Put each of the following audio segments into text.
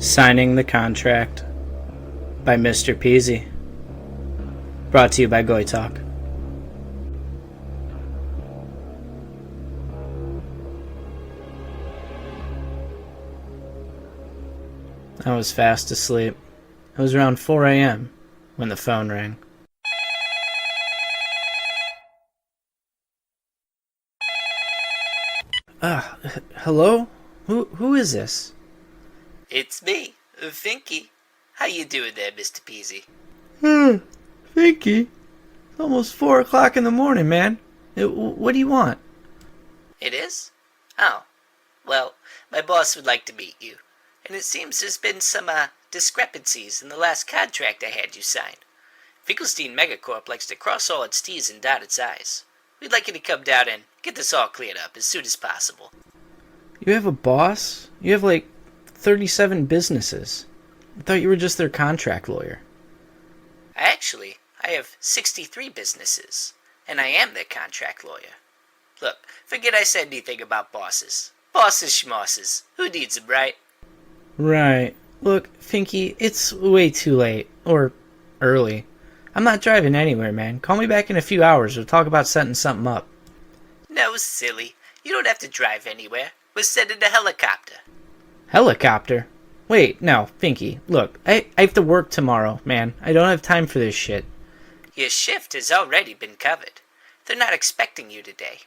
Signing the Contract by Mr. Peezy. Brought to you by Goy Talk. I was fast asleep. It was around 4 a.m. when the phone rang. Hello? Who is this? It's me, Finky. How you doing there, Mr. Peezy? Finky. It's almost 4 o'clock in the morning, man. What do you want? It is? Oh. Well, my boss would like to meet you. And it seems there's been some, discrepancies in the last contract I had you sign. Finkelstein Megacorp likes to cross all its T's and dot its I's. We'd like you to come down and get this all cleared up as soon as possible. You have a boss? You have, 37 businesses. I thought you were just their contract lawyer. Actually, I have 63 businesses, and I am their contract lawyer. Look, forget I said anything about bosses. Bosses schmosses. Who needs them, right? Right. Look, Finky, it's way too late. Or early. I'm not driving anywhere, man. Call me back in a few hours. We'll talk about setting something up. No, silly. You don't have to drive anywhere. We're sending a helicopter. Helicopter? Wait, no, Finky. Look, I have to work tomorrow, man. I don't have time for this shit. Your shift has already been covered. They're not expecting you today.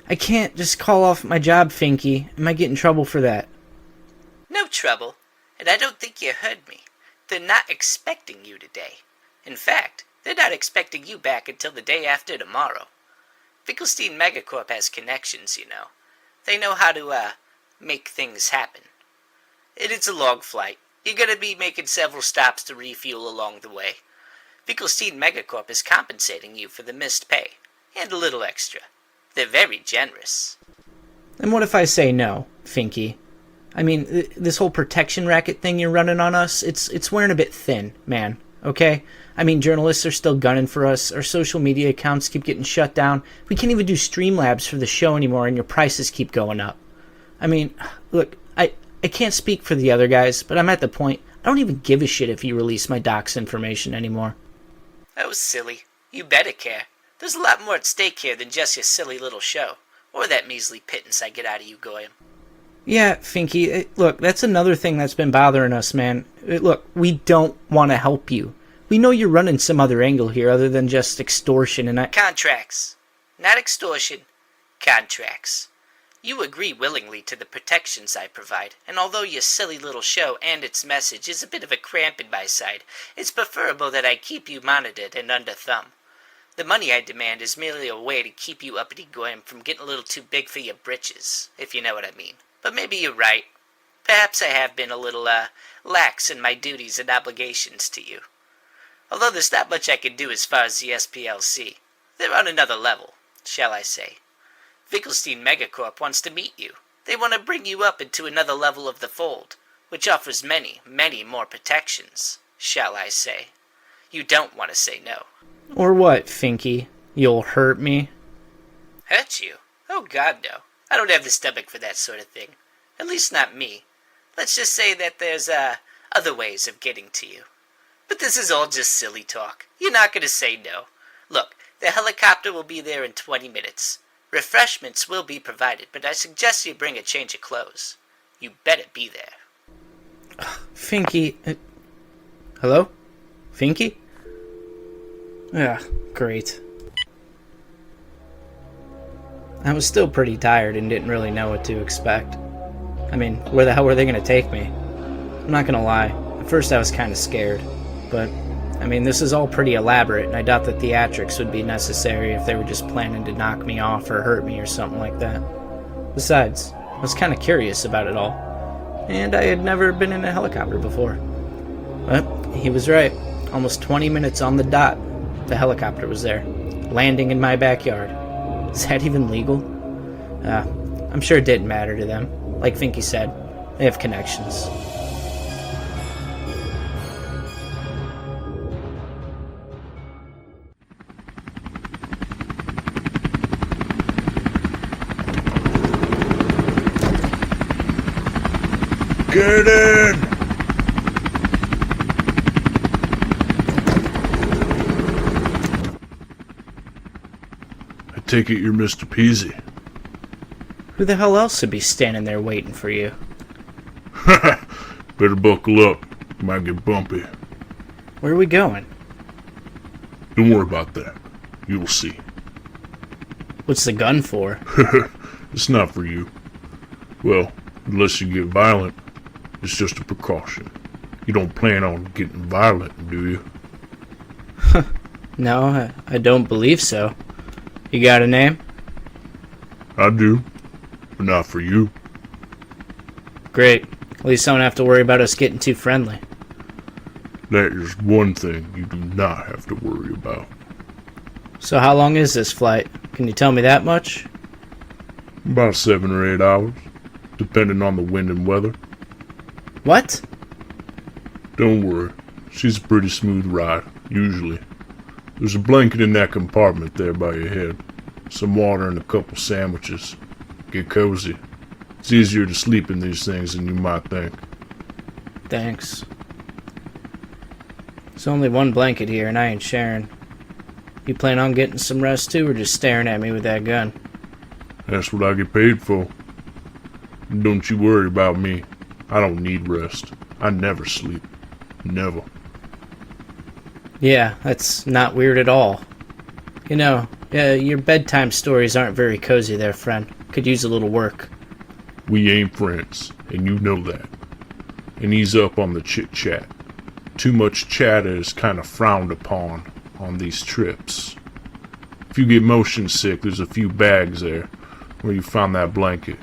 I can't just call off my job, Finky. I might get in trouble for that. No trouble. And I don't think you heard me. They're not expecting you today. In fact, they're not expecting you back until the day after tomorrow. Finkelstein Megacorp has connections, you know. They know how to, make things happen. And it's a long flight. You're gonna be making several stops to refuel along the way. Finkelstein Megacorp is compensating you for the missed pay. And a little extra. They're very generous. And what if I say no, Finky? I mean, this whole protection racket thing you're running on us, it's wearing a bit thin, man. Okay? I mean, journalists are still gunning for us. Our social media accounts keep getting shut down. We can't even do Streamlabs for the show anymore, and your prices keep going up. I mean, look, I can't speak for the other guys, but I'm at the point, I don't even give a shit if you release my doc's information anymore. Oh, silly. You better care. There's a lot more at stake here than just your silly little show. Or that measly pittance I get out of you, Goyim. Yeah, Finky, look, that's another thing that's been bothering us, man. Look, we don't want to help you. We know you're running some other angle here other than just extortion and Contracts. Not extortion. Contracts. You agree willingly to the protections I provide, and although your silly little show and its message is a bit of a cramp in my side, it's preferable that I keep you monitored and under thumb. The money I demand is merely a way to keep you uppity Goyim from getting a little too big for your britches, if you know what I mean. But maybe you're right. Perhaps I have been a little, lax in my duties and obligations to you. Although there's not much I can do as far as the SPLC. They're on another level, shall I say. Finkelstein Megacorp wants to meet you. They want to bring you up into another level of the fold, which offers many, many more protections, shall I say. You don't want to say no. Or what, Finky? You'll hurt me? Hurt you? Oh God, no. I don't have the stomach for that sort of thing. At least not me. Let's just say that there's, other ways of getting to you. But this is all just silly talk. You're not going to say no. Look, the helicopter will be there in 20 minutes. Refreshments will be provided, but I suggest you bring a change of clothes. You better be there. Finky... Hello? Finky? Ah, great. I was still pretty tired and didn't really know what to expect. I mean, where the hell were they going to take me? I'm not going to lie. At first I was kind of scared. But, I mean, this is all pretty elaborate, and I doubt that theatrics would be necessary if they were just planning to knock me off or hurt me or something like that. Besides, I was kind of curious about it all. And I had never been in a helicopter before. But, he was right. Almost 20 minutes on the dot, the helicopter was there, landing in my backyard. Is that even legal? I'm sure it didn't matter to them. Like Finky said, they have connections. Get in! take it you're Mr. Peezy. Who the hell else would be standing there waiting for you? Better buckle up. It might get bumpy. Where are we going? Don't worry about that. You'll see. What's the gun for? It's not for you. Well, unless you get violent, it's just a precaution. You don't plan on getting violent, do you? No, I don't believe so. You got a name? I do, but not for you. Great. At least I don't have to worry about us getting too friendly. That is one thing you do not have to worry about. So how long is this flight? Can you tell me that much? About 7 or 8 hours, depending on the wind and weather. What? Don't worry, she's a pretty smooth ride, usually. There's a blanket in that compartment there by your head. Some water and a couple sandwiches. Get cozy. It's easier to sleep in these things than you might think. Thanks. There's only one blanket here and I ain't sharing. You plan on getting some rest too, or just staring at me with that gun? That's what I get paid for. Don't you worry about me. I don't need rest. I never sleep. Never. Yeah, that's not weird at all. You know, your bedtime stories aren't very cozy there, friend. Could use a little work. We ain't friends, and you know that. And ease up on the chit-chat. Too much chatter is kind of frowned upon on these trips. If you get motion sick, there's a few bags there where you found that blanket.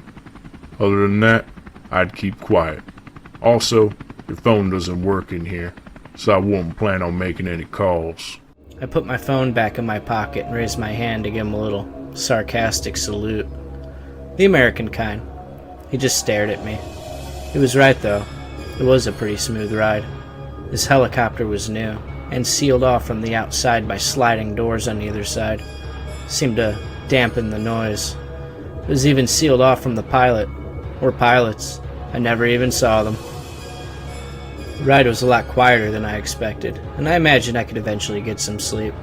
Other than that, I'd keep quiet. Also, your phone doesn't work in here, so I won't plan on making any calls. I put my phone back in my pocket and raised my hand to give him a little sarcastic salute. The American kind. He just stared at me. He was right, though. It was a pretty smooth ride. This helicopter was new, and sealed off from the outside by sliding doors on either side. Seemed to dampen the noise. It was even sealed off from the pilot, or pilots. I never even saw them. The ride was a lot quieter than I expected, and I imagined I could eventually get some sleep.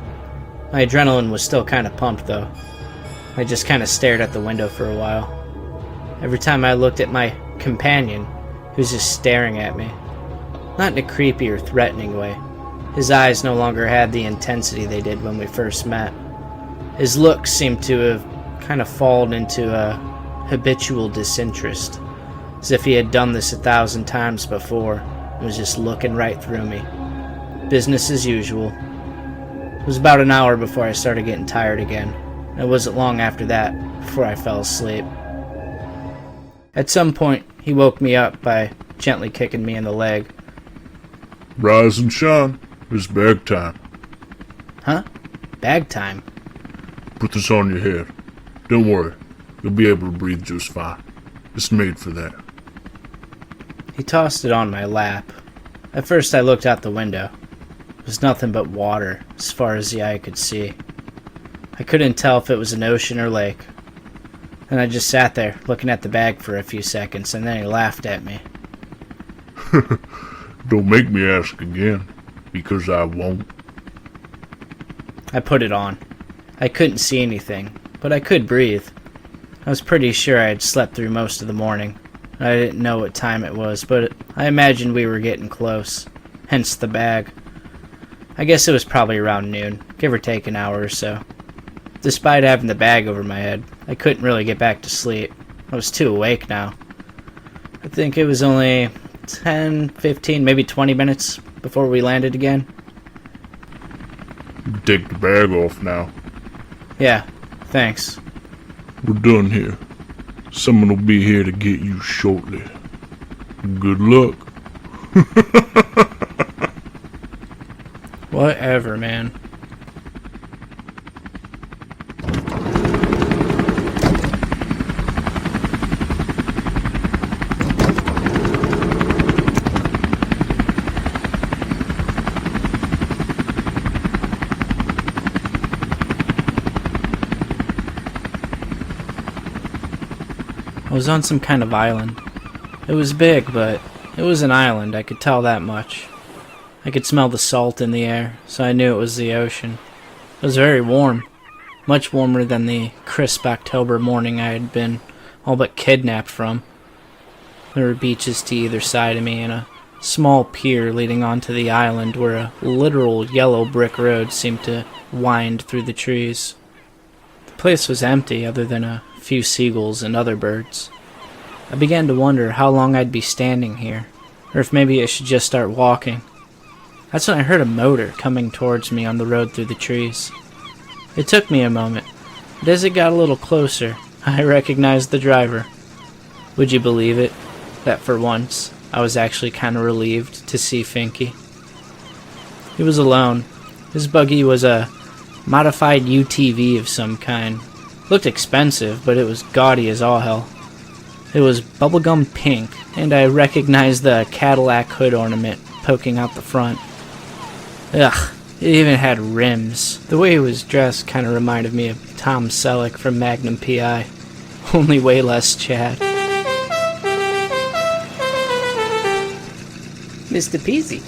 My adrenaline was still kind of pumped, though. I just kind of stared at the window for a while. Every time I looked at my companion, he was just staring at me. Not in a creepy or threatening way. His eyes no longer had the intensity they did when we first met. His look seemed to have kind of fallen into a habitual disinterest, as if he had done this 1,000 times before and was just looking right through me. Business as usual. It was about an hour before I started getting tired again, and it wasn't long after that before I fell asleep. At some point, he woke me up by gently kicking me in the leg. Rise and shine. It's bag time. Huh? Bag time? Put this on your head. Don't worry. You'll be able to breathe just fine. It's made for that. He tossed it on my lap. At first I looked out the window. It was nothing but water, as far as the eye could see. I couldn't tell if it was an ocean or lake. And I just sat there, looking at the bag for a few seconds, and then he laughed at me. Don't make me ask again, because I won't. I put it on. I couldn't see anything, but I could breathe. I was pretty sure I had slept through most of the morning. I didn't know what time it was, but I imagined we were getting close, hence the bag. I guess it was probably around noon, give or take an hour or so. Despite having the bag over my head, I couldn't really get back to sleep. I was too awake now. I think it was only 10, 15, maybe 20 minutes before we landed again. Take the bag off now. Yeah, thanks. We're done here. Someone will be here to get you shortly. Good luck. Whatever, man. I was on some kind of island. It was big, but it was an island, I could tell that much. I could smell the salt in the air, so I knew it was the ocean. It was very warm. much warmer than the crisp October morning I had been all but kidnapped from. There were beaches to either side of me and a small pier leading onto the island where a literal yellow brick road seemed to wind through the trees. The place was empty other than a few seagulls and other birds. I began to wonder how long I'd be standing here, or if maybe I should just start walking. That's when I heard a motor coming towards me on the road through the trees. It took me a moment, but as it got a little closer, I recognized the driver. Would you believe it, that for once, I was actually kind of relieved to see Finky? He was alone. His buggy was a modified UTV of some kind. Looked expensive, but it was gaudy as all hell. It was bubblegum pink, and I recognized the Cadillac hood ornament poking out the front. Ugh, it even had rims. The way he was dressed kind of reminded me of Tom Selleck from Magnum P.I., only way less Chad. Mr. Peezy,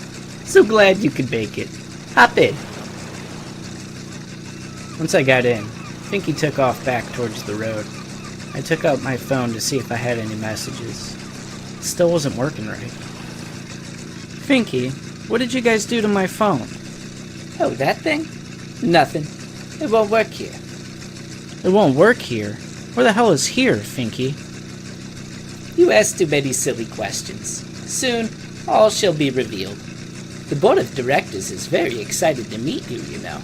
so glad you could make it. Hop in. Once I got in, Finky took off back towards the road. I took out my phone to see if I had any messages. It still wasn't working right. Finky, what did you guys do to my phone? Oh, that thing? Nothing. It won't work here. It won't work here? Where the hell is here, Finky? You ask too many silly questions. Soon, all shall be revealed. The board of directors is very excited to meet you, you know.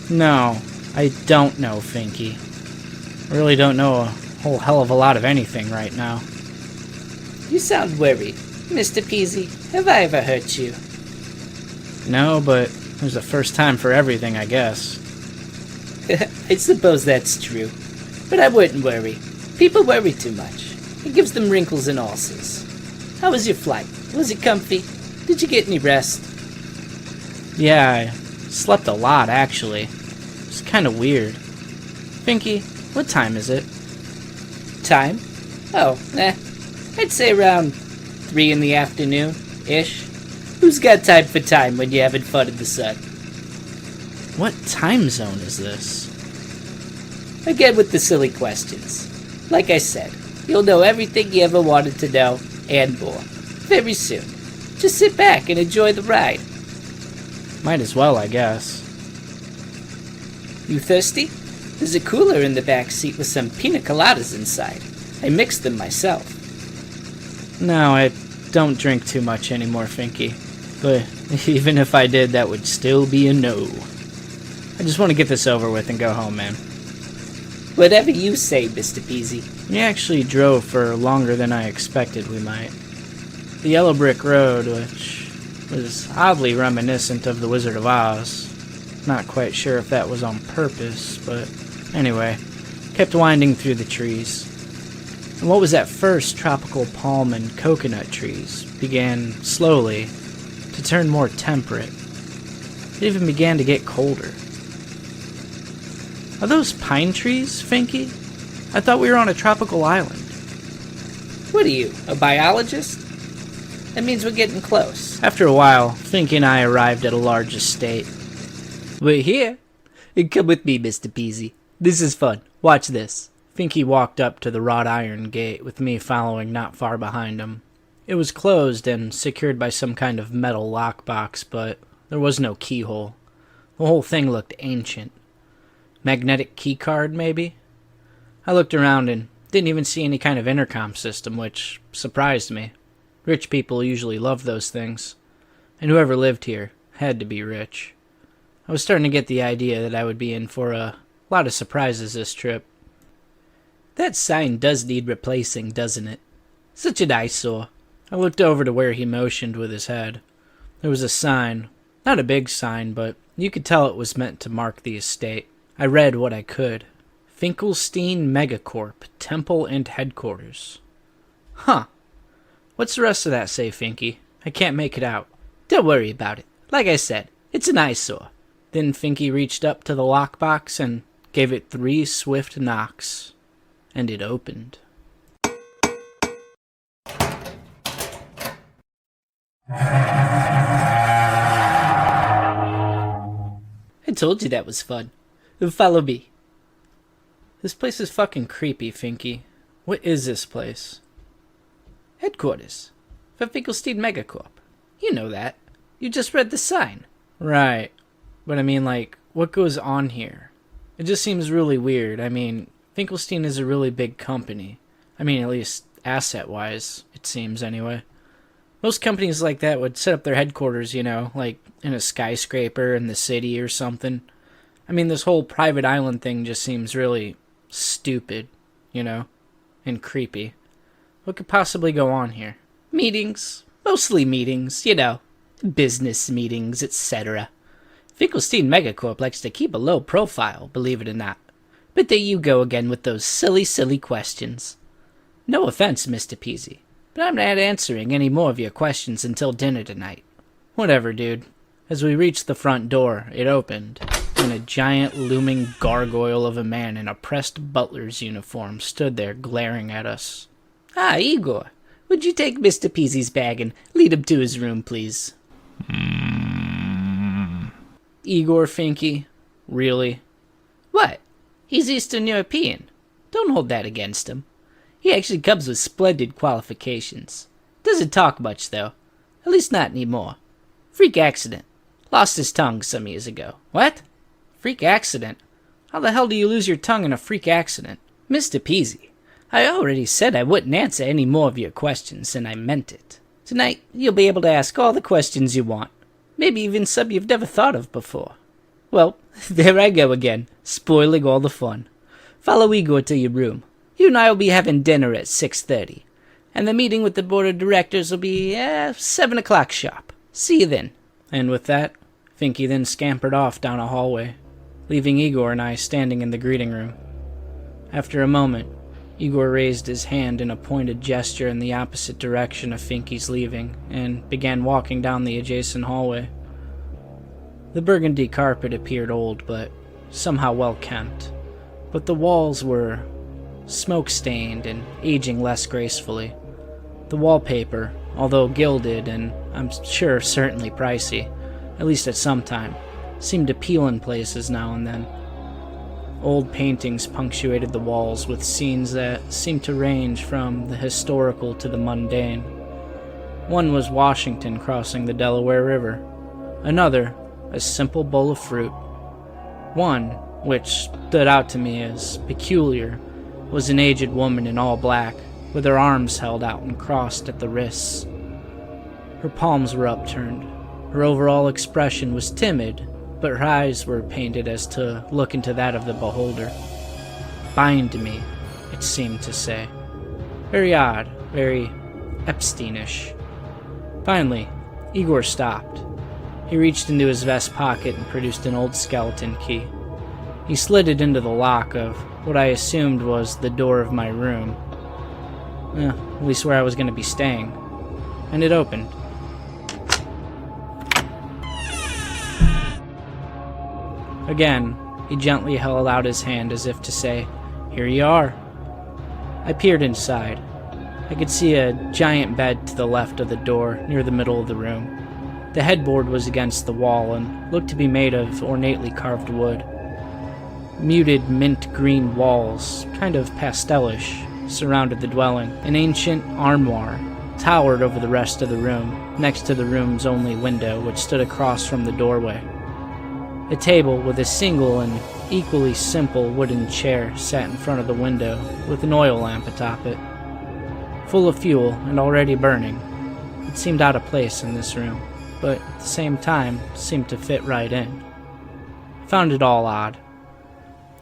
No, I don't know, Finky. I really don't know a whole hell of a lot of anything right now. You sound worried. Mr. Peezy, have I ever hurt you? No, but there's a first time for everything, I guess. I suppose that's true. But I wouldn't worry. People worry too much. It gives them wrinkles and ulcers. How was your flight? Was it comfy? Did you get any rest? Yeah, I slept a lot, actually. It's kind of weird. Finky, what time is it? Time? Oh, I'd say around 3 in the afternoon-ish. Who's got time for time when you're having fun in the sun? What time zone is this? Again with the silly questions. Like I said, you'll know everything you ever wanted to know, and more, very soon. Just sit back and enjoy the ride. Might as well, I guess. You thirsty? There's a cooler in the back seat with some pina coladas inside. I mixed them myself. No, I don't drink too much anymore, Finky. But even if I did, that would still be a no. I just want to get this over with and go home, man. Whatever you say, Mr. Peezy. We actually drove for longer than I expected we might. The yellow brick road, which was oddly reminiscent of the Wizard of Oz. Not quite sure if that was on purpose, but anyway, kept winding through the trees. And what was at first tropical palm and coconut trees began slowly to turn more temperate. It even began to get colder. Are those pine trees, Finky? I thought we were on a tropical island. What are you, a biologist? That means we're getting close. After a while, Finky and I arrived at a large estate. We're here. Come with me, Mr. Peezy. This is fun. Watch this. Finky walked up to the wrought iron gate, with me following not far behind him. It was closed and secured by some kind of metal lockbox, but there was no keyhole. The whole thing looked ancient. Magnetic keycard, maybe? I looked around and didn't even see any kind of intercom system, which surprised me. Rich people usually love those things, and whoever lived here had to be rich. I was starting to get the idea that I would be in for a lot of surprises this trip. That sign does need replacing, doesn't it? Such an eyesore. I looked over to where he motioned with his head. There was a sign. Not a big sign, but you could tell it was meant to mark the estate. I read what I could. Finkelstein Megacorp, Temple and Headquarters. Huh. What's the rest of that say, Finky? I can't make it out. Don't worry about it. Like I said, it's an eyesore. Then Finky reached up to the lockbox and gave it 3 swift knocks. And it opened. I told you that was fun. Follow me. This place is fucking creepy, Finky. What is this place? Headquarters for Finkelstein Megacorp. You know that. You just read the sign. Right. But I mean, like, what goes on here? It just seems really weird. I mean, Finkelstein is a really big company. I mean, at least asset-wise, it seems anyway. Most companies like that would set up their headquarters, you know, like in a skyscraper in the city or something. I mean, this whole private island thing just seems really stupid, you know, and creepy. What could possibly go on here? Meetings. Mostly meetings, you know. Business meetings, etc. Finkelstein Megacorp likes to keep a low profile, believe it or not. But there you go again with those silly questions. No offense, Mr. Peezy, but I'm not answering any more of your questions until dinner tonight. Whatever, dude. As we reached the front door, it opened, and a giant looming gargoyle of a man in a pressed butler's uniform stood there glaring at us. Ah, Igor, would you take Mr. Peezy's bag and lead him to his room, please? Igor, Finky? Really? What? He's Eastern European. Don't hold that against him. He actually comes with splendid qualifications. Doesn't talk much, though. At least not anymore. Freak accident. Lost his tongue some years ago. What? Freak accident? How the hell do you lose your tongue in a freak accident? Mr. Peezy, I already said I wouldn't answer any more of your questions, and I meant it. Tonight, you'll be able to ask all the questions you want. Maybe even some you've never thought of before. Well, there I go again, spoiling all the fun. Follow Igor to your room. You and I will be having dinner at 6:30, and the meeting with the board of directors will be 7 o'clock sharp. See you then. And with that, Finky then scampered off down a hallway, leaving Igor and I standing in the greeting room. After a moment, Igor raised his hand in a pointed gesture in the opposite direction of Finky's leaving, and began walking down the adjacent hallway. The burgundy carpet appeared old, but somehow well-kempt, but the walls were smoke-stained and aging less gracefully. The wallpaper, although gilded and I'm sure certainly pricey, at least at some time, seemed to peel in places now and then. Old paintings punctuated the walls with scenes that seemed to range from the historical to the mundane. One was Washington crossing the Delaware River. Another, a simple bowl of fruit. One, which stood out to me as peculiar, was an aged woman in all black, with her arms held out and crossed at the wrists. Her palms were upturned. Her overall expression was timid, but her eyes were painted as to look into that of the beholder. Bind me, it seemed to say. Very odd, very Epsteinish. Finally, Igor stopped. He reached into his vest pocket and produced an old skeleton key. He slid it into the lock of what I assumed was the door of my room. At least where I was going to be staying. And it opened. Again, he gently held out his hand as if to say, "Here you are." I peered inside. I could see a giant bed to the left of the door, near the middle of the room. The headboard was against the wall and looked to be made of ornately carved wood. Muted mint green walls, kind of pastelish, surrounded the dwelling. An ancient armoire towered over the rest of the room, next to the room's only window, which stood across from the doorway. A table with a single and equally simple wooden chair sat in front of the window, with an oil lamp atop it. Full of fuel and already burning, it seemed out of place in this room, but at the same time seemed to fit right in. I found it all odd.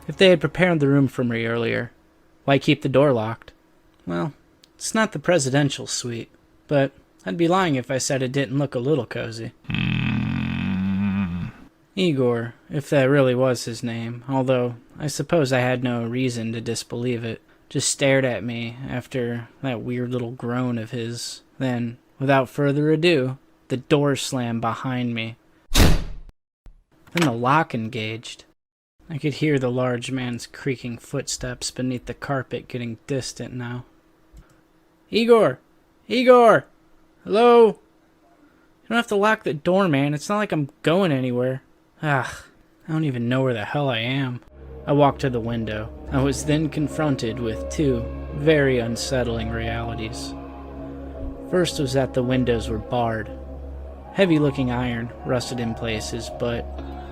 If they had prepared the room for me earlier, why keep the door locked? Well, it's not the presidential suite, but I'd be lying if I said it didn't look a little cozy. Igor, if that really was his name, although I suppose I had no reason to disbelieve it, just stared at me after that weird little groan of his. Then, without further ado, the door slammed behind me. Then the lock engaged. I could hear the large man's creaking footsteps beneath the carpet getting distant now. Igor! Igor! Hello? You don't have to lock the door, man. It's not like I'm going anywhere. I don't even know where the hell I am. I walked to the window. I was then confronted with two very unsettling realities. First was that the windows were barred. Heavy-looking iron, rusted in places, but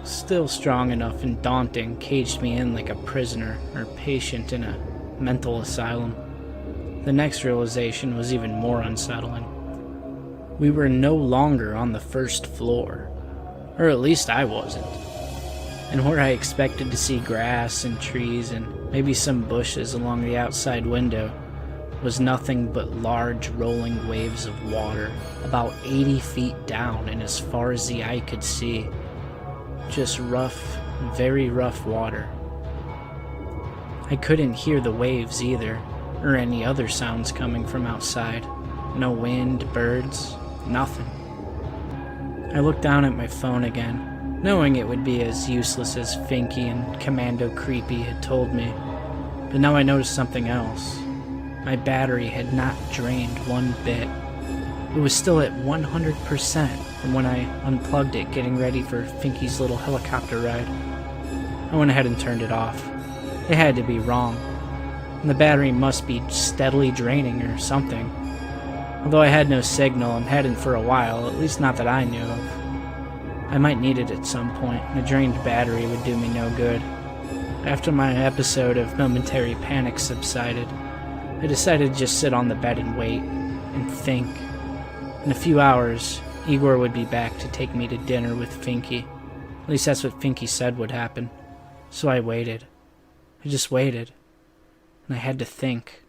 still strong enough and daunting, caged me in like a prisoner or patient in a mental asylum. The next realization was even more unsettling. We were no longer on the first floor, or at least I wasn't. And where I expected to see grass and trees and maybe some bushes along the outside window was nothing but large rolling waves of water, about 80 feet down and as far as the eye could see. Just rough, very rough water. I couldn't hear the waves either, or any other sounds coming from outside. No wind, birds, nothing. I looked down at my phone again, knowing it would be as useless as Finky and Commando Creepy had told me. But now I noticed something else. My battery had not drained one bit. It was still at 100% from when I unplugged it getting ready for Finky's little helicopter ride. I went ahead and turned it off. It had to be wrong. And the battery must be steadily draining or something. Although I had no signal and hadn't for a while, at least not that I knew of. I might need it at some point, and a drained battery would do me no good. After my episode of momentary panic subsided, I decided to just sit on the bed and wait, and think. In a few hours, Igor would be back to take me to dinner with Finky. At least that's what Finky said would happen. So I waited. I just waited. And I had to think.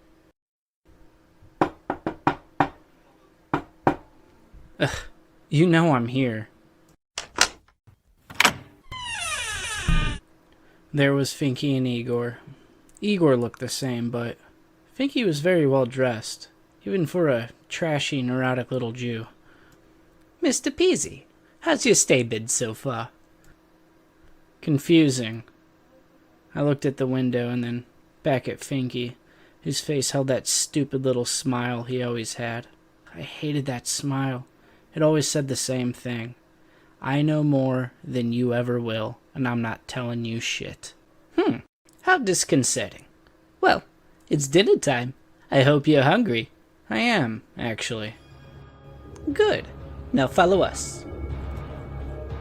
Ugh, you know I'm here. There was Finky and Igor. Igor looked the same, but Finky was very well dressed, even for a trashy, neurotic little Jew. Mr. Peezy, how's your stay been so far? Confusing. I looked at the window and then back at Finky, whose face held that stupid little smile he always had. I hated that smile. It always said the same thing. I know more than you ever will, and I'm not telling you shit. How disconcerting. Well, it's dinner time. I hope you're hungry. I am, actually. Good. Now follow us.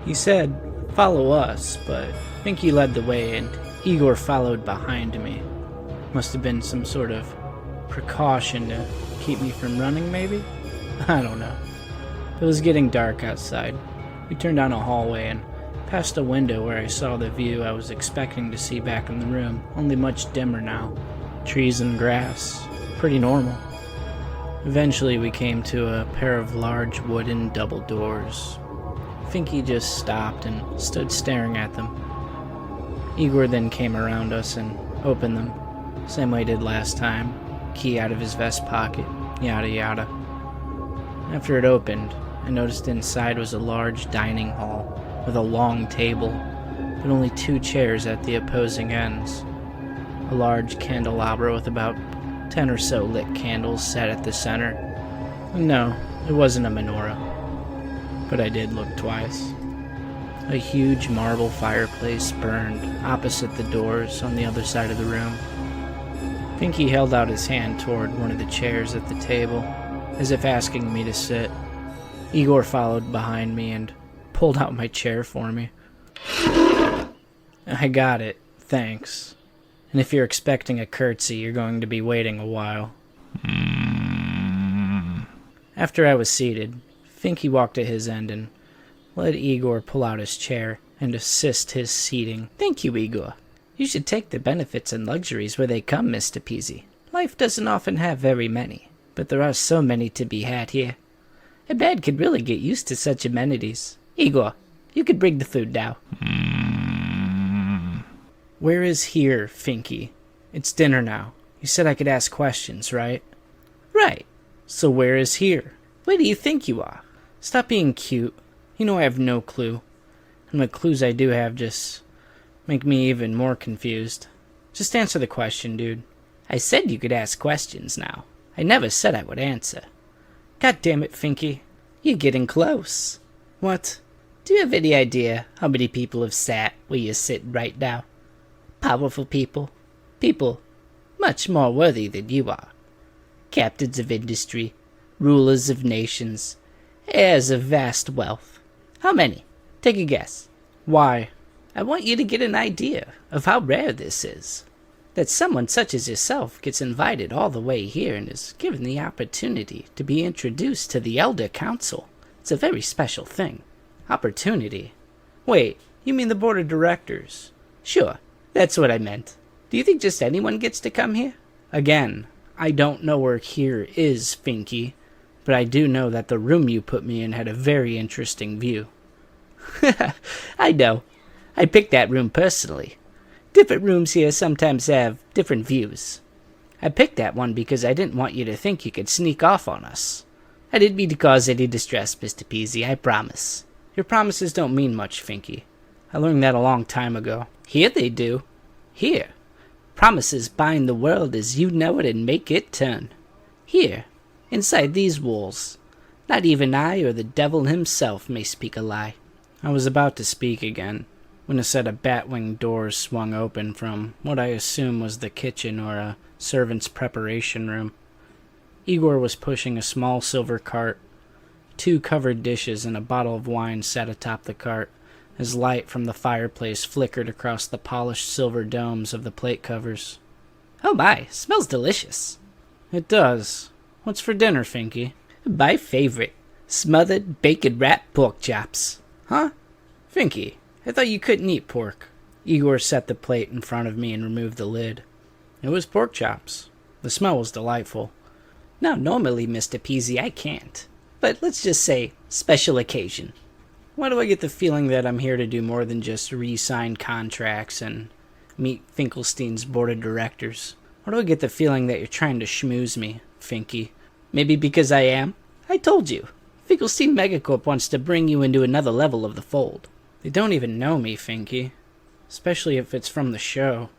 He said, follow us, but Finky led the way and Igor followed behind me. Must have been some sort of precaution to keep me from running, maybe? I don't know. It was getting dark outside. We turned down a hallway and passed a window where I saw the view I was expecting to see back in the room, only much dimmer now. Trees and grass. Pretty normal. Eventually we came to a pair of large wooden double doors. Finky just stopped and stood staring at them. Igor then came around us and opened them, same way he did last time, key out of his vest pocket, yada yada. After it opened, I noticed inside was a large dining hall with a long table, but only 2 chairs at the opposing ends. A large candelabra with about 10 or so lit candles set at the center. No, it wasn't a menorah, but I did look twice. A huge marble fireplace burned opposite the doors on the other side of the room. Finky held out his hand toward one of the chairs at the table, as if asking me to sit. Igor followed behind me and pulled out my chair for me. I got it, thanks. And if you're expecting a curtsy, you're going to be waiting a while. After I was seated, Finky walked to his end and let Igor pull out his chair and assist his seating. Thank you, Igor. You should take the benefits and luxuries where they come, Mr. Peezy. Life doesn't often have very many, but there are so many to be had here. A bed could really get used to such amenities. Igor, you could bring the food now. Where is here, Finky? It's dinner now. You said I could ask questions, right? Right. So where is here? Where do you think you are? Stop being cute. You know I have no clue. And the clues I do have just make me even more confused. Just answer the question, dude. I said you could ask questions now. I never said I would answer. God damn it, Finky. You're getting close. What? Do you have any idea how many people have sat where you're sitting right now? Powerful people. People much more worthy than you are. Captains of industry, rulers of nations, heirs of vast wealth. How many? Take a guess. Why? I want you to get an idea of how rare this is. That someone such as yourself gets invited all the way here and is given the opportunity to be introduced to the Elder Council. It's a very special thing. Opportunity? Wait, you mean the board of directors? Sure, that's what I meant. Do you think just anyone gets to come here? Again, I don't know where here is, Finky, but I do know that the room you put me in had a very interesting view. I know. I picked that room personally. Different rooms here sometimes have different views. I picked that one because I didn't want you to think you could sneak off on us. I didn't mean to cause any distress, Mr. Peezy, I promise. Your promises don't mean much, Finky. I learned that a long time ago. Here they do. Here. Promises bind the world as you know it and make it turn. Here, inside these walls, not even I or the devil himself may speak a lie. I was about to speak again, when a set of bat-wing doors swung open from what I assume was the kitchen or a servant's preparation room. Igor was pushing a small silver cart. 2 covered dishes and a bottle of wine sat atop the cart, as light from the fireplace flickered across the polished silver domes of the plate covers. Oh my, smells delicious. It does. What's for dinner, Finky? My favorite. Smothered bacon-wrapped pork chops. Huh? Finky, I thought you couldn't eat pork. Igor set the plate in front of me and removed the lid. It was pork chops. The smell was delightful. Now, normally, Mr. Peezy, I can't. But let's just say, special occasion. Why do I get the feeling that I'm here to do more than just re-sign contracts and meet Finkelstein's board of directors? Why do I get the feeling that you're trying to schmooze me, Finky? Maybe because I am? I told you. Finkelstein Megacorp wants to bring you into another level of the fold. They don't even know me, Finky. Especially if it's from the show.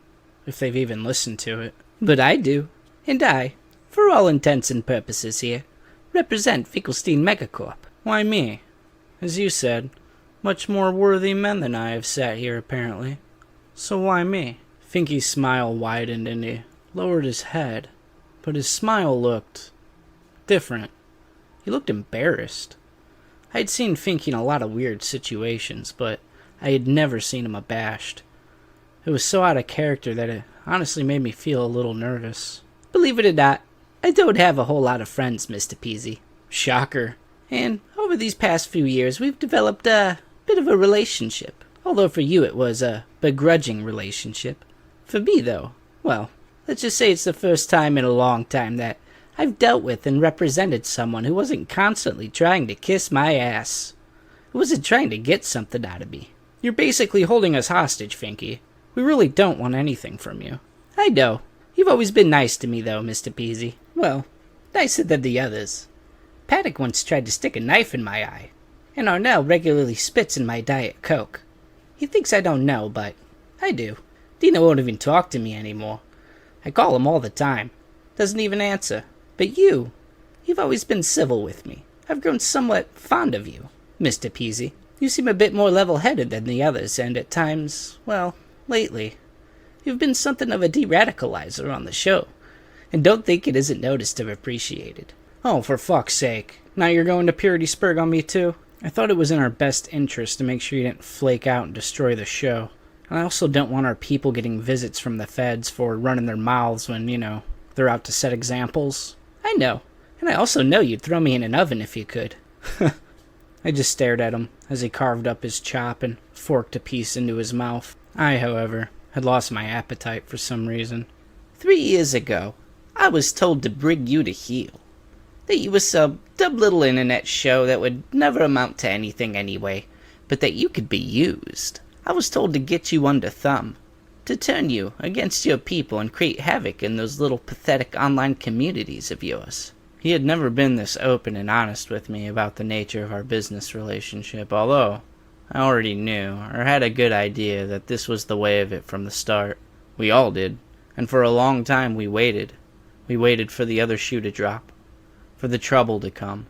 If they've even listened to it. But I do. And I, for all intents and purposes here, represent Finkelstein Megacorp. Why me? As you said, much more worthy men than I have sat here, apparently. So why me? Finky's smile widened and he lowered his head. But his smile looked different. He looked embarrassed. I had seen Finky in a lot of weird situations, but I had never seen him abashed. It was so out of character that it honestly made me feel a little nervous. Believe it or not, I don't have a whole lot of friends, Mr. Peezy. Shocker. And over these past few years, we've developed a bit of a relationship. Although for you it was a begrudging relationship. For me, though, well, let's just say it's the first time in a long time that I've dealt with and represented someone who wasn't constantly trying to kiss my ass. Who wasn't trying to get something out of me. You're basically holding us hostage, Finky. We really don't want anything from you. I know. You've always been nice to me, though, Mr. Peezy. Well, nicer than the others. Paddock once tried to stick a knife in my eye, and Arnell regularly spits in my Diet Coke. He thinks I don't know, but I do. Dina won't even talk to me anymore. I call him all the time. Doesn't even answer. But you've always been civil with me. I've grown somewhat fond of you, Mr. Peezy. You seem a bit more level-headed than the others, and at times, well, lately, you've been something of a de-radicalizer on the show, and don't think it isn't noticed or appreciated. Oh, for fuck's sake. Now you're going to Purity Spurg on me too? I thought it was in our best interest to make sure you didn't flake out and destroy the show. And I also don't want our people getting visits from the feds for running their mouths when, they're out to set examples. I know. And I also know you'd throw me in an oven if you could. I just stared at him as he carved up his chop and forked a piece into his mouth. I, however, had lost my appetite for some reason. 3 years ago, I was told to bring you to heel. That you were some dumb little internet show that would never amount to anything anyway, but that you could be used. I was told to get you under thumb, to turn you against your people and create havoc in those little pathetic online communities of yours. He had never been this open and honest with me about the nature of our business relationship, although I already knew, or had a good idea, that this was the way of it from the start. We all did, and for a long time we waited. We waited for the other shoe to drop, for the trouble to come.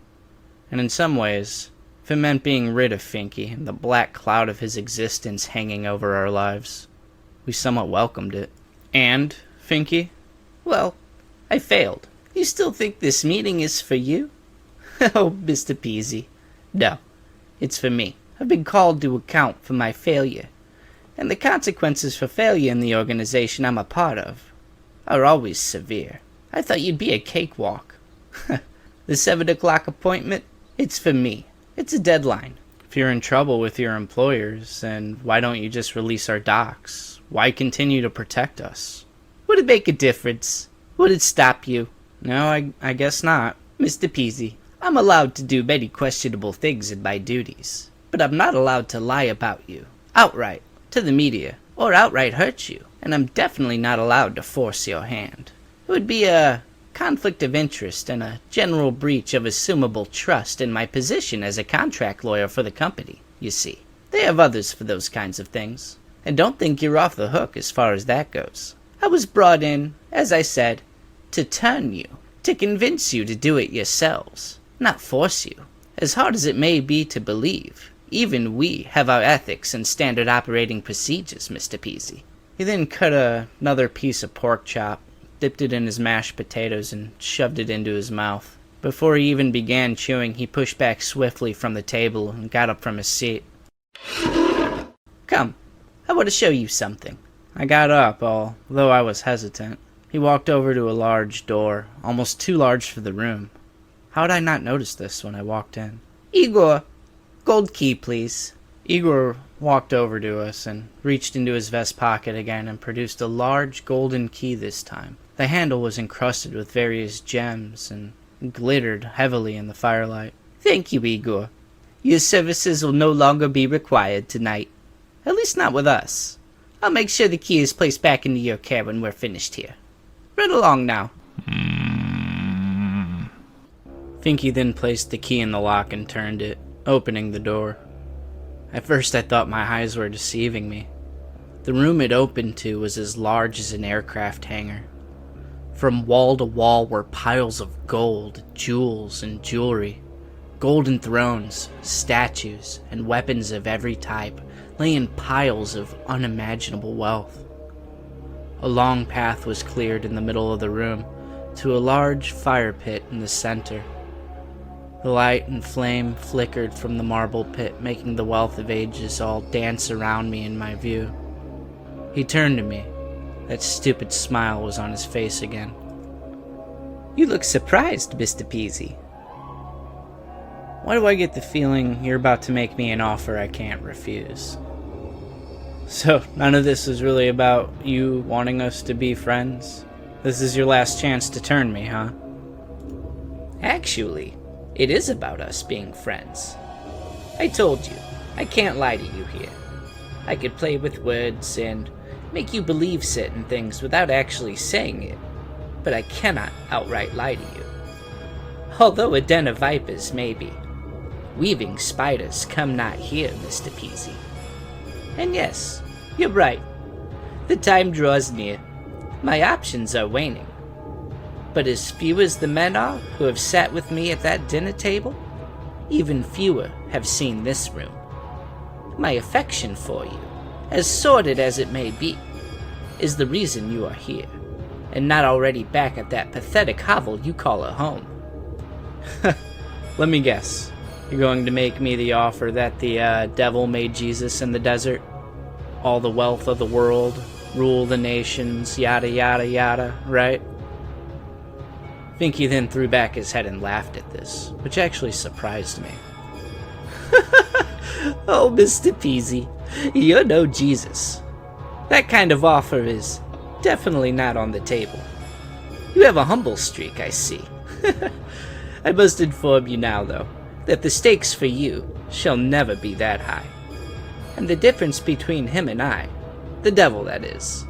And in some ways, if it meant being rid of Finky and the black cloud of his existence hanging over our lives. We somewhat welcomed it. And, Finky? Well, I failed. You still think this meeting is for you? Oh, Mr. Peezy. No, it's for me. I've been called to account for my failure. And the consequences for failure in the organization I'm a part of are always severe. I thought you'd be a cakewalk. The 7 o'clock appointment, it's for me. It's a deadline. If you're in trouble with your employers, then why don't you just release our docs? Why continue to protect us? Would it make a difference? Would it stop you? No, I guess not. Mr. Peezy, I'm allowed to do many questionable things in my duties, but I'm not allowed to lie about you, outright, to the media, or outright hurt you, and I'm definitely not allowed to force your hand. It would be a conflict of interest and a general breach of assumable trust in my position as a contract lawyer for the company, you see. They have others for those kinds of things, and don't think you're off the hook as far as that goes. I was brought in, as I said, to turn you, to convince you to do it yourselves, not force you. As hard as it may be to believe, even we have our ethics and standard operating procedures, Mr. Peezy. He then cut another piece of pork chop, dipped it in his mashed potatoes, and shoved it into his mouth. Before he even began chewing, he pushed back swiftly from the table and got up from his seat. Come, I want to show you something. I got up, although I was hesitant. He walked over to a large door, almost too large for the room. How had I not noticed this when I walked in? Igor, gold key, please. Igor walked over to us and reached into his vest pocket again and produced a large golden key this time. The handle was encrusted with various gems and glittered heavily in the firelight. Thank you, Igor. Your services will no longer be required tonight. At least not with us. I'll make sure the key is placed back into your care when we're finished here. Run along now. Finky then placed the key in the lock and turned it, opening the door. At first I thought my eyes were deceiving me. The room it opened to was as large as an aircraft hangar. From wall to wall were piles of gold, jewels, and jewelry. Golden thrones, statues, and weapons of every type lay in piles of unimaginable wealth. A long path was cleared in the middle of the room to a large fire pit in the center. The light and flame flickered from the marble pit, making the wealth of ages all dance around me in my view. He turned to me. That stupid smile was on his face again. You look surprised, Mr. Peezy. Why do I get the feeling you're about to make me an offer I can't refuse? So, none of this is really about you wanting us to be friends? This is your last chance to turn me, huh? Actually, it is about us being friends. I told you, I can't lie to you here. I could play with words and make you believe certain things without actually saying it, but I cannot outright lie to you. Although a den of vipers may be, weaving spiders come not here, Mr. Peezy. And yes, you're right. The time draws near. My options are waning. But as few as the men are who have sat with me at that dinner table, even fewer have seen this room. My affection for you, as sordid as it may be, is the reason you are here, and not already back at that pathetic hovel you call a home. Let me guess. You're going to make me the offer that the devil made Jesus in the desert? All the wealth of the world, rule the nations, yada yada yada, right? Finky then threw back his head and laughed at this, which actually surprised me. Oh, Mr. Peezy, you're no Jesus. That kind of offer is definitely not on the table. You have a humble streak, I see. I must inform you now, though, that the stakes for you shall never be that high. And the difference between him and I, the devil that is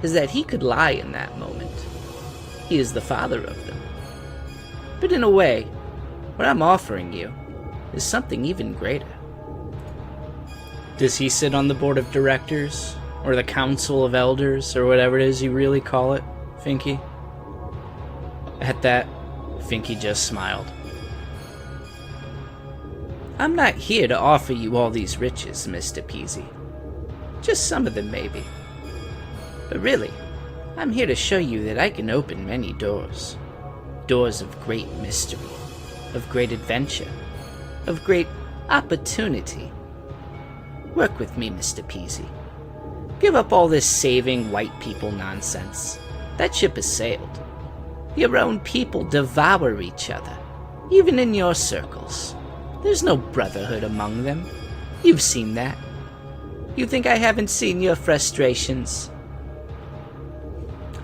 that he could lie in that moment. He is the father of them. But in a way, what I'm offering you is something even greater. Does he sit on the board of directors? Or the council of elders? Or whatever it is you really call it, Finky? At that, Finky just smiled. I'm not here to offer you all these riches, Mr. Peezy. Just some of them, maybe. But really, I'm here to show you that I can open many doors. Doors of great mystery, of great adventure, of great opportunity. Work with me, Mr. Peezy. Give up all this saving white people nonsense. That ship has sailed. Your own people devour each other, even in your circles. There's no brotherhood among them. You've seen that. You think I haven't seen your frustrations?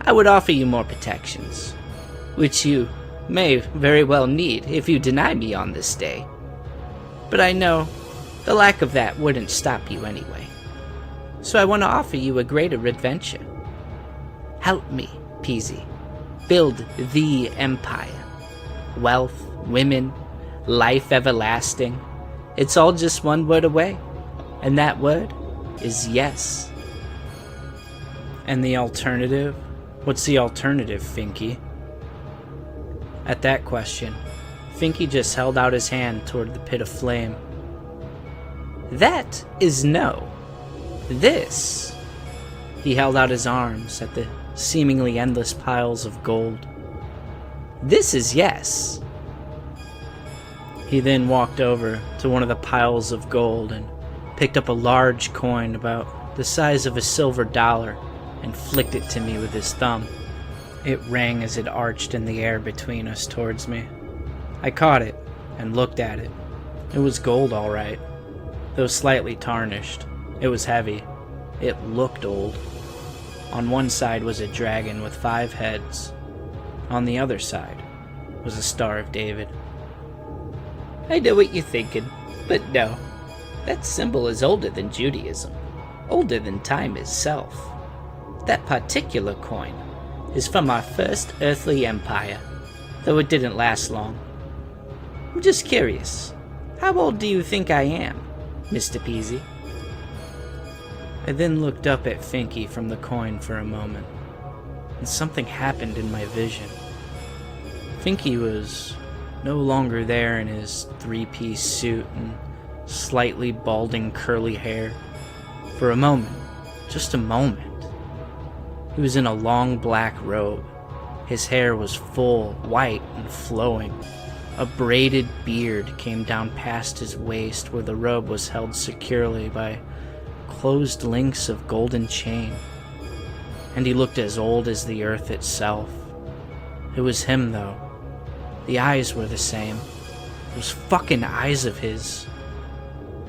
I would offer you more protections, which you may very well need if you deny me on this day. But I know the lack of that wouldn't stop you anyway. So I want to offer you a greater adventure. Help me, Peezy, build the empire. Wealth, women, life everlasting. It's all just one word away. And that word is yes. And the alternative? What's the alternative, Finky? At that question, Finky just held out his hand toward the pit of flame. That is no. This. He held out his arms at the seemingly endless piles of gold. This is yes. He then walked over to one of the piles of gold and picked up a large coin about the size of a silver dollar and flicked it to me with his thumb. It rang as it arched in the air between us towards me. I caught it and looked at it. It was gold, all right, though slightly tarnished. It was heavy. It looked old. On one side was a dragon with 5 heads. On the other side was a Star of David. I know what you're thinking, but no. That symbol is older than Judaism, older than time itself. That particular coin is from our first earthly empire, though it didn't last long. I'm just curious, how old do you think I am, Mr. Peezy? I then looked up at Finky from the coin for a moment, and something happened in my vision. Finky was no longer there in his 3-piece suit and slightly balding curly hair. For a moment, just a moment, he was in a long black robe. His hair was full, white, and flowing. A braided beard came down past his waist where the robe was held securely by closed links of golden chain. And he looked as old as the earth itself. It was him, though. The eyes were the same. Those fucking eyes of his.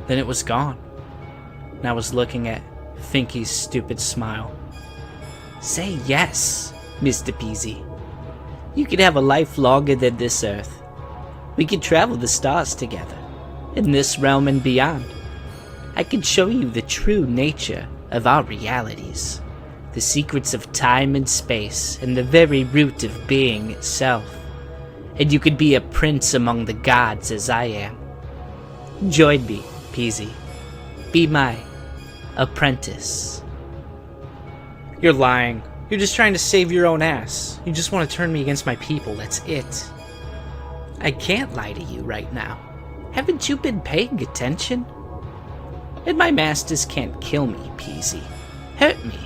Then it was gone. And I was looking at Finky's stupid smile. Say yes, Mr. Peezy. You could have a life longer than this earth. We could travel the stars together, in this realm and beyond. I could show you the true nature of our realities, the secrets of time and space, and the very root of being itself. And you could be a prince among the gods as I am. Join me, Peezy. Be my apprentice. You're lying. You're just trying to save your own ass. You just want to turn me against my people, that's it. I can't lie to you right now. Haven't you been paying attention? And my masters can't kill me, Peezy. Hurt me.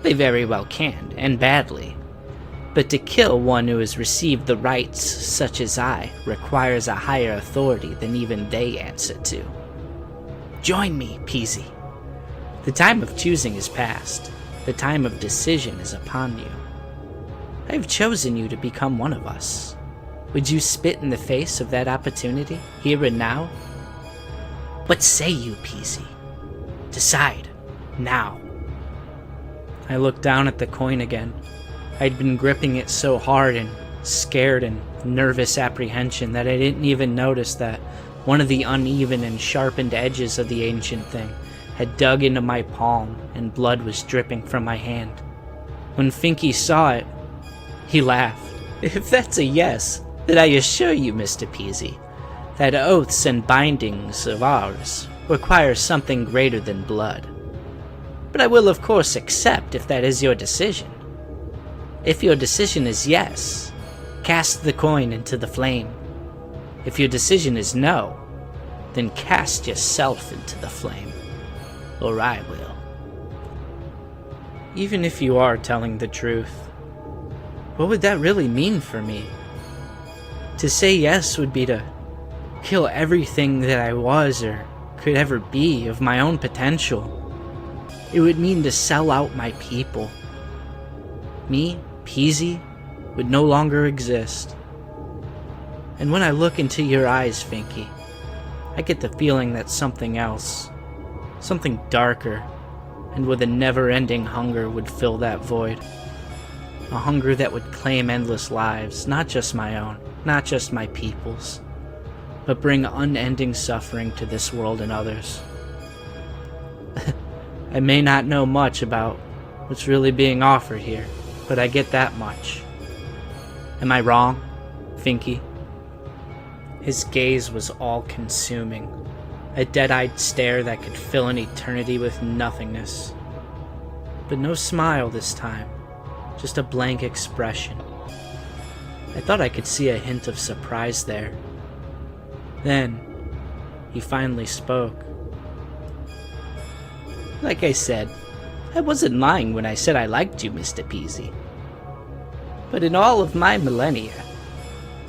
They very well can, and badly. But to kill one who has received the rights such as I requires a higher authority than even they answer to. Join me, Peezy. The time of choosing is past. The time of decision is upon you. I have chosen you to become one of us. Would you spit in the face of that opportunity, here and now? What say you, Peezy? Decide, now. I looked down at the coin again. I'd been gripping it so hard in scared and nervous apprehension that I didn't even notice that one of the uneven and sharpened edges of the ancient thing had dug into my palm and blood was dripping from my hand. When Finky saw it, he laughed. If that's a yes, then I assure you, Mr. Peezy, that oaths and bindings of ours require something greater than blood. But I will of course accept if that is your decision. If your decision is yes, cast the coin into the flame. If your decision is no, then cast yourself into the flame, or I will. Even if you are telling the truth, what would that really mean for me? To say yes would be to kill everything that I was or could ever be of my own potential. It would mean to sell out my people. Me, Peezy, would no longer exist. And when I look into your eyes, Finky, I get the feeling that something else, something darker, and with a never-ending hunger would fill that void. A hunger that would claim endless lives, not just my own, not just my people's, but bring unending suffering to this world and others. I may not know much about what's really being offered here, but I get that much. Am I wrong, Finky? His gaze was all-consuming, a dead-eyed stare that could fill an eternity with nothingness. But no smile this time, just a blank expression. I thought I could see a hint of surprise there. Then, he finally spoke. Like I said, I wasn't lying when I said I liked you, Mr. Peezy. But in all of my millennia,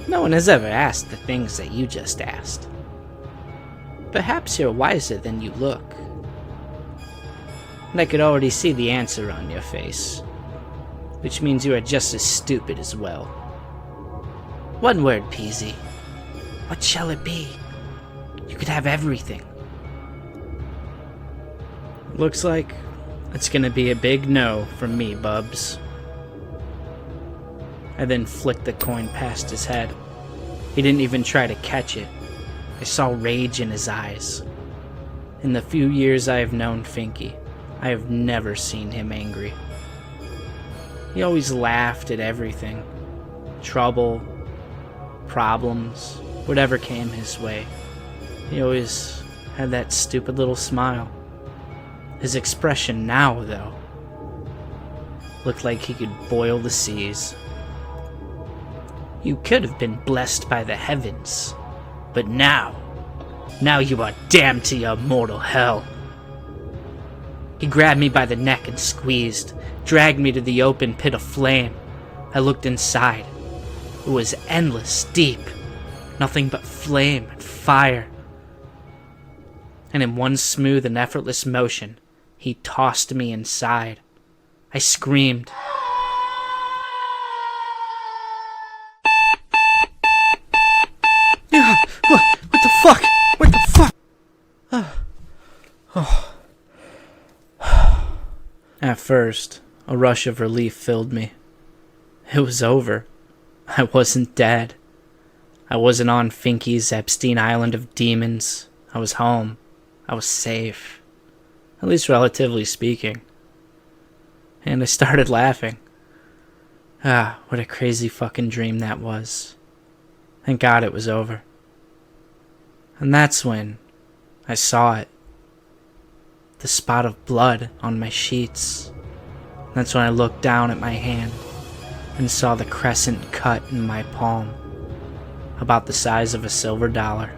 no one has ever asked the things that you just asked. Perhaps you're wiser than you look. And I could already see the answer on your face, which means you are just as stupid as well. One word, Peezy. What shall it be? You could have everything. Looks like it's gonna be a big no from me, Bubs. I then flicked the coin past his head. He didn't even try to catch it. I saw rage in his eyes. In the few years I have known Finky, I have never seen him angry. He always laughed at everything. Trouble, problems, whatever came his way. He always had that stupid little smile. His expression now, though, looked like he could boil the seas. You could have been blessed by the heavens, but now you are damned to your mortal hell. He grabbed me by the neck and squeezed, dragged me to the open pit of flame. I looked inside. It was endless, deep, nothing but flame and fire. And in one smooth and effortless motion, he tossed me inside. I screamed. What the fuck? What the fuck? At first, a rush of relief filled me. It was over. I wasn't dead. I wasn't on Finky's Epstein Island of demons. I was home. I was safe. At least relatively speaking. And I started laughing. What a crazy fucking dream that was. Thank God it was over. And that's when I saw it. The spot of blood on my sheets. That's when I looked down at my hand and saw the crescent cut in my palm, about the size of a silver dollar.